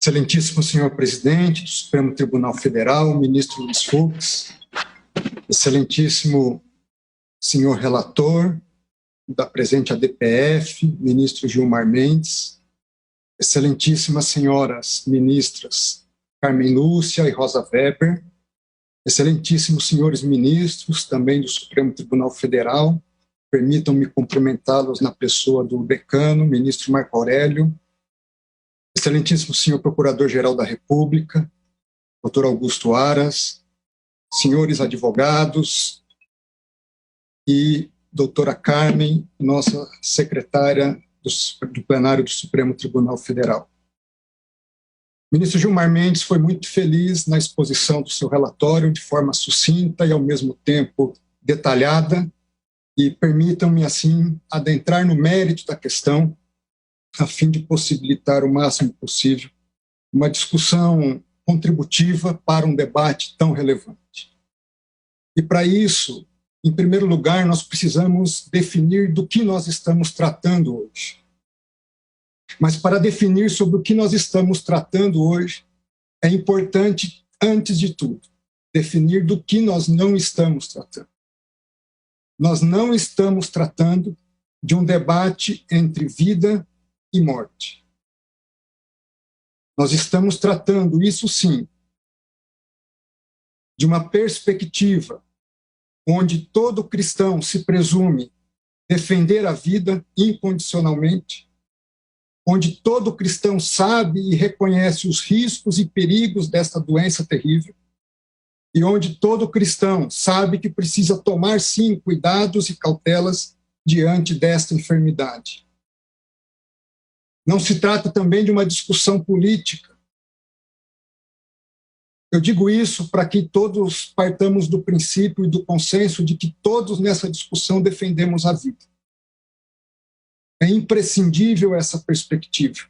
Excelentíssimo senhor presidente do Supremo Tribunal Federal, ministro Luiz Fux, excelentíssimo senhor relator da presente ADPF, ministro Gilmar Mendes, excelentíssimas senhoras ministras Carmen Lúcia e Rosa Weber, excelentíssimos senhores ministros também do Supremo Tribunal Federal, permitam-me cumprimentá-los na pessoa do decano, ministro Marco Aurélio, excelentíssimo senhor Procurador-Geral da República, doutor Augusto Aras, senhores advogados e doutora Carmen, nossa secretária do plenário do Supremo Tribunal Federal. O ministro Gilmar Mendes foi muito feliz na exposição do seu relatório de forma sucinta e, ao mesmo tempo, detalhada, e permitam-me, assim, adentrar no mérito da questão, a fim de possibilitar o máximo possível uma discussão contributiva para um debate tão relevante. E, para isso, em primeiro lugar, nós precisamos definir do que nós estamos tratando hoje. Mas, para definir sobre o que nós estamos tratando hoje, é importante, antes de tudo, definir do que nós não estamos tratando. Nós não estamos tratando de um debate entre vida e morte. Nós estamos tratando, isso sim, de uma perspectiva onde todo cristão se presume defender a vida incondicionalmente, onde todo cristão sabe e reconhece os riscos e perigos desta doença terrível, e onde todo cristão sabe que precisa tomar, sim, cuidados e cautelas diante desta enfermidade. Não se trata também de uma discussão política. Eu digo isso para que todos partamos do princípio e do consenso de que todos nessa discussão defendemos a vida. É imprescindível essa perspectiva.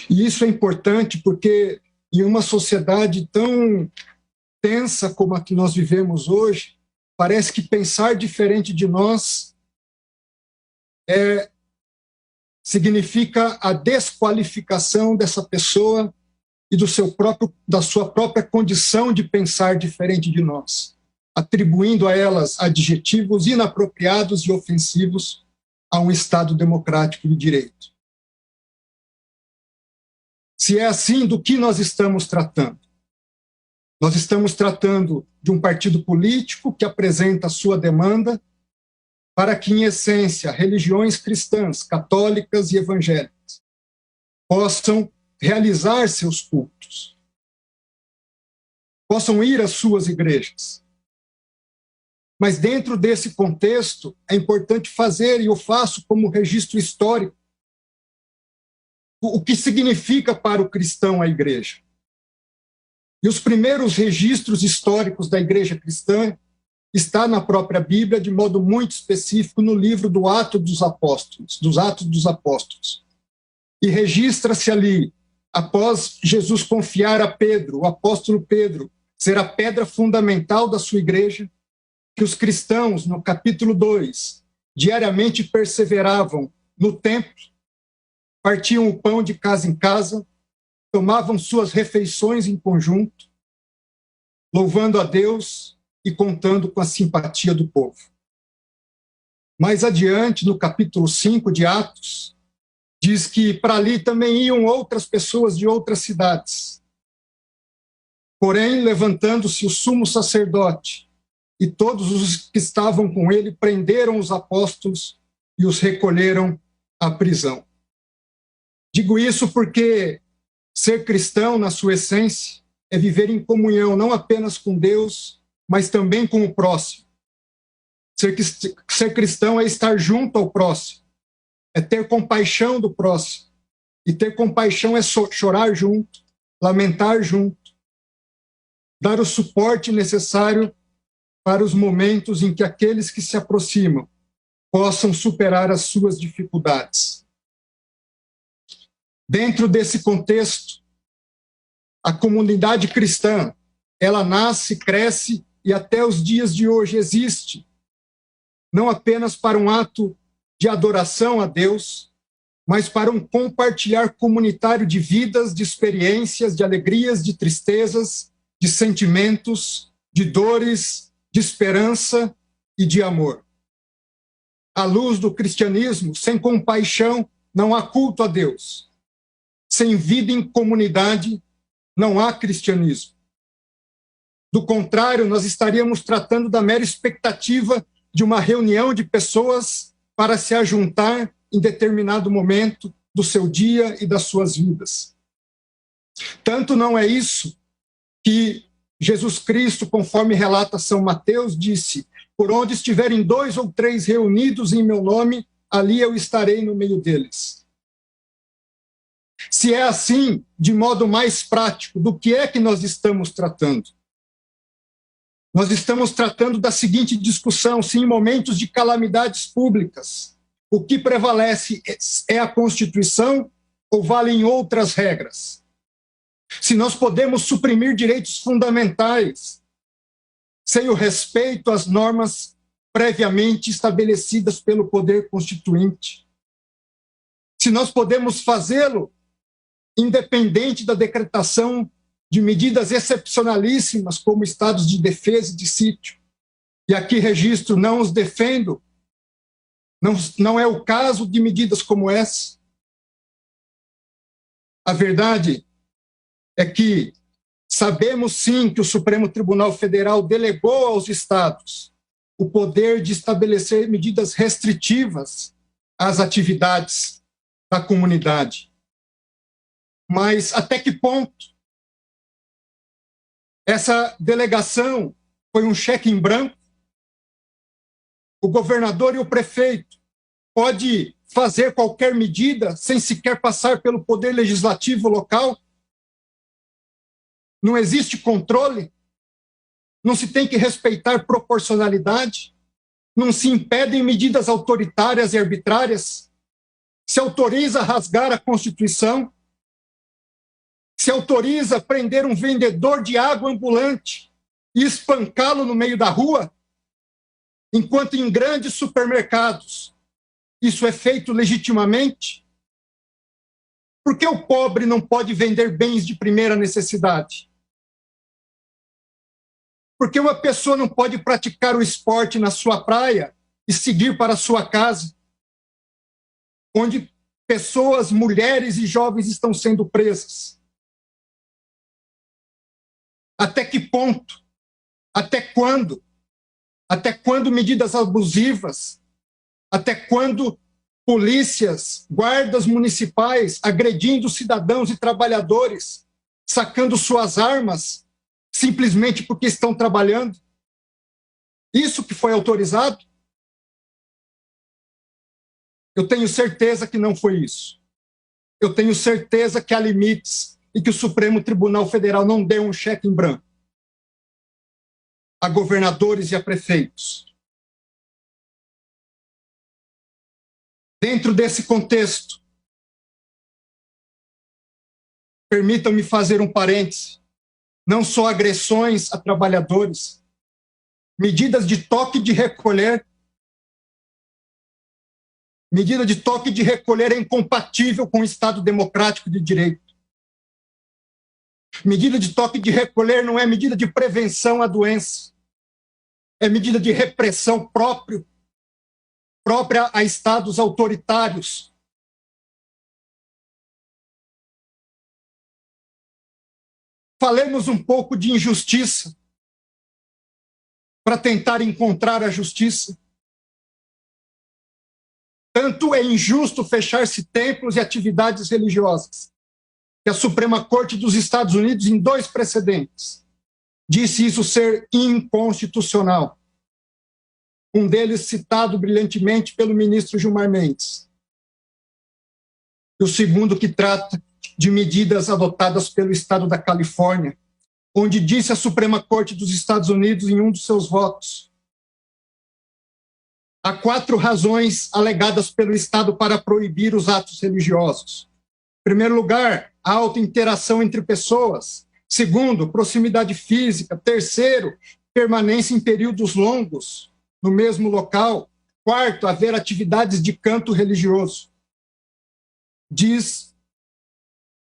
E isso é importante porque, em uma sociedade tão tensa como a que nós vivemos hoje, parece que pensar diferente de nós significa a desqualificação dessa pessoa e da sua própria condição de pensar diferente de nós, atribuindo a elas adjetivos inapropriados e ofensivos a um Estado democrático de direito. Se é assim, do que nós estamos tratando? Nós estamos tratando de um partido político que apresenta a sua demanda para que, em essência, religiões cristãs, católicas e evangélicas possam realizar seus cultos, possam ir às suas igrejas. Mas, dentro desse contexto, é importante fazer, e eu faço como registro histórico, o que significa para o cristão a igreja. E os primeiros registros históricos da igreja cristã está na própria Bíblia, de modo muito específico, no livro dos Atos dos Apóstolos. E registra-se ali, após Jesus confiar a Pedro, o apóstolo Pedro, ser a pedra fundamental da sua igreja, que os cristãos, no capítulo 2, diariamente perseveravam no templo, partiam o pão de casa em casa, tomavam suas refeições em conjunto, louvando a Deus e contando com a simpatia do povo. Mais adiante, no capítulo 5 de Atos, diz que para ali também iam outras pessoas de outras cidades. Porém, levantando-se o sumo sacerdote e todos os que estavam com ele, prenderam os apóstolos e os recolheram à prisão. Digo isso porque ser cristão, na sua essência, é viver em comunhão não apenas com Deus, mas também com o próximo. Ser cristão é estar junto ao próximo, é ter compaixão do próximo. E ter compaixão é chorar junto, lamentar junto, dar o suporte necessário para os momentos em que aqueles que se aproximam possam superar as suas dificuldades. Dentro desse contexto, a comunidade cristã, ela nasce, cresce e até os dias de hoje existe, não apenas para um ato de adoração a Deus, mas para um compartilhar comunitário de vidas, de experiências, de alegrias, de tristezas, de sentimentos, de dores, de esperança e de amor. À luz do cristianismo, sem compaixão, não há culto a Deus. Sem vida em comunidade, não há cristianismo. Do contrário, nós estaríamos tratando da mera expectativa de uma reunião de pessoas para se ajuntar em determinado momento do seu dia e das suas vidas. Tanto não é isso que Jesus Cristo, conforme relata São Mateus, disse: por onde estiverem 2 ou 3 reunidos em meu nome, ali eu estarei no meio deles. Se é assim, de modo mais prático, do que é que nós estamos tratando? Nós estamos tratando da seguinte discussão: se em momentos de calamidades públicas o que prevalece é a Constituição ou valem outras regras? Se nós podemos suprimir direitos fundamentais sem o respeito às normas previamente estabelecidas pelo poder constituinte? Se nós podemos fazê-lo independente da decretação de medidas excepcionalíssimas como estados de defesa e de sítio? E aqui registro, não os defendo, não é o caso de medidas como essa. A verdade é que sabemos sim que o Supremo Tribunal Federal delegou aos estados o poder de estabelecer medidas restritivas às atividades da comunidade. Mas até que ponto essa delegação foi um cheque em branco? O governador e o prefeito pode fazer qualquer medida sem sequer passar pelo poder legislativo local? Não existe controle? Não se tem que respeitar proporcionalidade? Não se impedem medidas autoritárias e arbitrárias? Se autoriza a rasgar a Constituição? Se autoriza a prender um vendedor de água ambulante e espancá-lo no meio da rua? Enquanto em grandes supermercados isso é feito legitimamente? Por que o pobre não pode vender bens de primeira necessidade? Por que uma pessoa não pode praticar o esporte na sua praia e seguir para a sua casa, onde pessoas, mulheres e jovens estão sendo presas? Até que ponto? Até quando? Até quando medidas abusivas? Até quando polícias, guardas municipais agredindo cidadãos e trabalhadores, sacando suas armas simplesmente porque estão trabalhando? Isso que foi autorizado? Eu tenho certeza que não foi isso. Eu tenho certeza que há limites e que o Supremo Tribunal Federal não deu um cheque em branco a governadores e a prefeitos. Dentro desse contexto, permitam-me fazer um parêntese: não só agressões a trabalhadores, medidas de toque de recolher. Medida de toque de recolher é incompatível com o Estado democrático de direito. Medida de toque de recolher não é medida de prevenção à doença, é medida de repressão própria a estados autoritários. Falemos um pouco de injustiça para tentar encontrar a justiça. Tanto é injusto fechar-se templos e atividades religiosas, que a Suprema Corte dos Estados Unidos, em 2 precedentes, disse isso ser inconstitucional. Um deles citado brilhantemente pelo ministro Gilmar Mendes. E o segundo que trata de medidas adotadas pelo Estado da Califórnia, onde disse a Suprema Corte dos Estados Unidos, em um dos seus votos: há 4 razões alegadas pelo Estado para proibir os atos religiosos. Em primeiro lugar, a alta interação entre pessoas. Segundo, proximidade física. Terceiro, permanência em períodos longos no mesmo local. Quarto, haver atividades de canto religioso. diz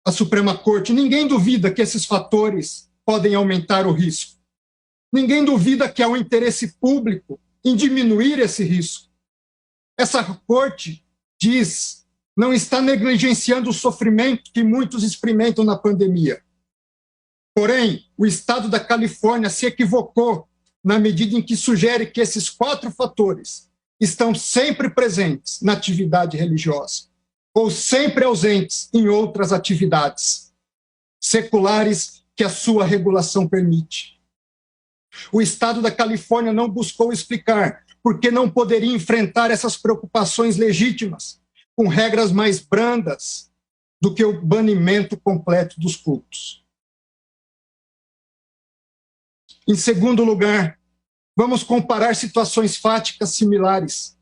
a Suprema Corte, ninguém duvida que esses fatores podem aumentar o risco. Ninguém duvida que há um interesse público em diminuir esse risco. Essa Corte diz, não está negligenciando o sofrimento que muitos experimentam na pandemia. Porém, o Estado da Califórnia se equivocou na medida em que sugere que esses 4 fatores estão sempre presentes na atividade religiosa ou sempre ausentes em outras atividades seculares que a sua regulação permite. O Estado da Califórnia não buscou explicar por que não poderia enfrentar essas preocupações legítimas com regras mais brandas do que o banimento completo dos cultos. Em segundo lugar, vamos comparar situações fáticas similares.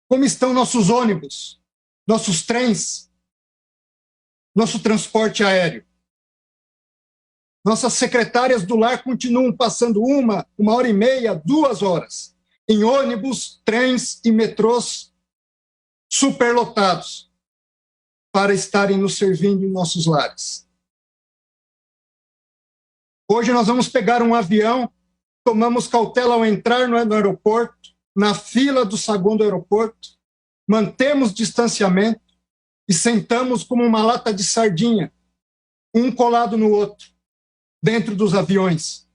Como estão nossos ônibus, nossos trens, nosso transporte aéreo? Nossas secretárias do lar continuam passando 1h30, 2 horas, em ônibus, trens e metrôs superlotados para estarem nos servindo em nossos lares. Hoje nós vamos pegar um avião, tomamos cautela ao entrar no aeroporto, na fila do saguão do aeroporto, mantemos distanciamento e sentamos como uma lata de sardinha, um colado no outro, dentro dos aviões.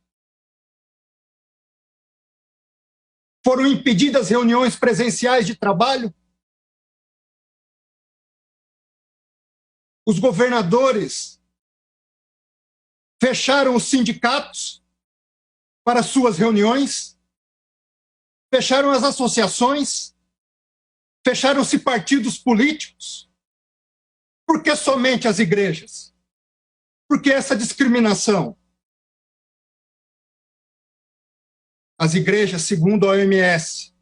Foram impedidas reuniões presenciais de trabalho? Os governadores fecharam os sindicatos para suas reuniões, fecharam as associações, fecharam-se partidos políticos. Por que somente as igrejas? Por que essa discriminação? As igrejas, segundo a OMS,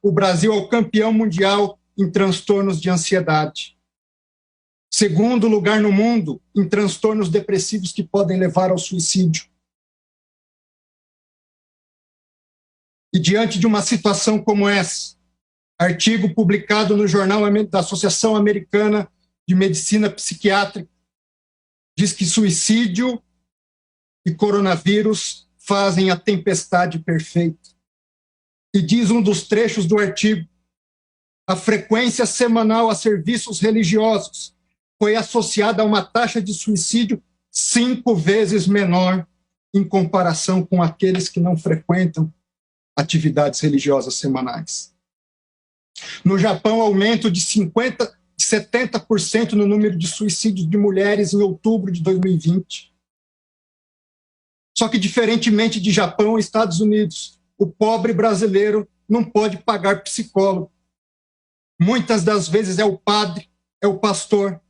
o Brasil é o campeão mundial em transtornos de ansiedade. Segundo lugar no mundo em transtornos depressivos que podem levar ao suicídio. E diante de uma situação como essa, artigo publicado no Jornal da Associação Americana de Medicina Psiquiátrica diz que suicídio e coronavírus fazem a tempestade perfeita. E diz um dos trechos do artigo, a frequência semanal a serviços religiosos foi associada a uma taxa de suicídio 5 vezes menor em comparação com aqueles que não frequentam atividades religiosas semanais. No Japão, aumento de 70% no número de suicídios de mulheres em outubro de 2020. Só que, diferentemente de Japão e Estados Unidos, o pobre brasileiro não pode pagar psicólogo. Muitas das vezes é o padre, é o pastor,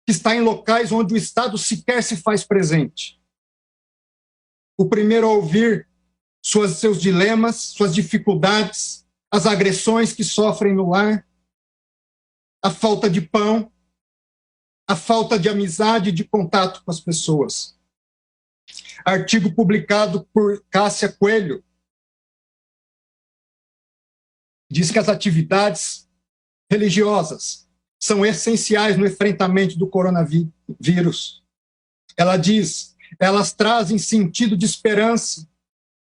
que está em locais onde o Estado sequer se faz presente. O primeiro a ouvir seus dilemas, suas dificuldades, as agressões que sofrem no lar, a falta de pão, a falta de amizade e de contato com as pessoas. Artigo publicado por Cássia Coelho diz que as atividades religiosas são essenciais no enfrentamento do coronavírus. Ela diz, elas trazem sentido de esperança,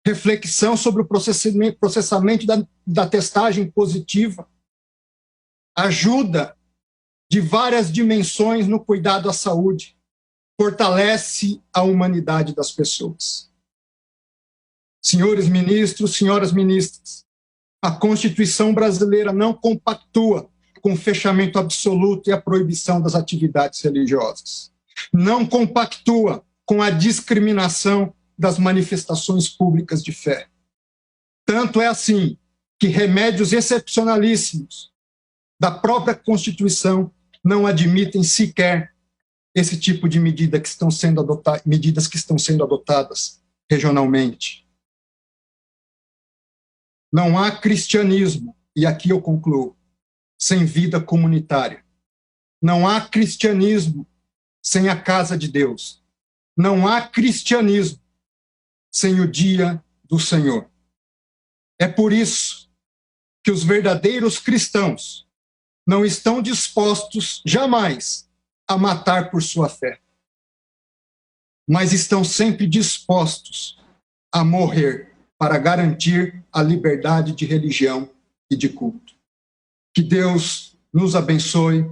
reflexão sobre o processamento da testagem positiva, ajuda de várias dimensões no cuidado à saúde, fortalece a humanidade das pessoas. Senhores ministros, senhoras ministras, a Constituição brasileira não compactua com o fechamento absoluto e a proibição das atividades religiosas. Não compactua com a discriminação das manifestações públicas de fé. Tanto é assim que remédios excepcionalíssimos da própria Constituição não admitem sequer esse tipo de medidas que estão sendo adotadas regionalmente. Não há cristianismo, e aqui eu concluo, sem vida comunitária. Não há cristianismo sem a casa de Deus. Não há cristianismo sem o dia do Senhor. É por isso que os verdadeiros cristãos não estão dispostos jamais a matar por sua fé, mas estão sempre dispostos a morrer para garantir a liberdade de religião e de culto. Que Deus nos abençoe,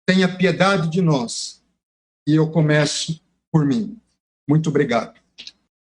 tenha piedade de nós, e eu começo por mim. Muito obrigado.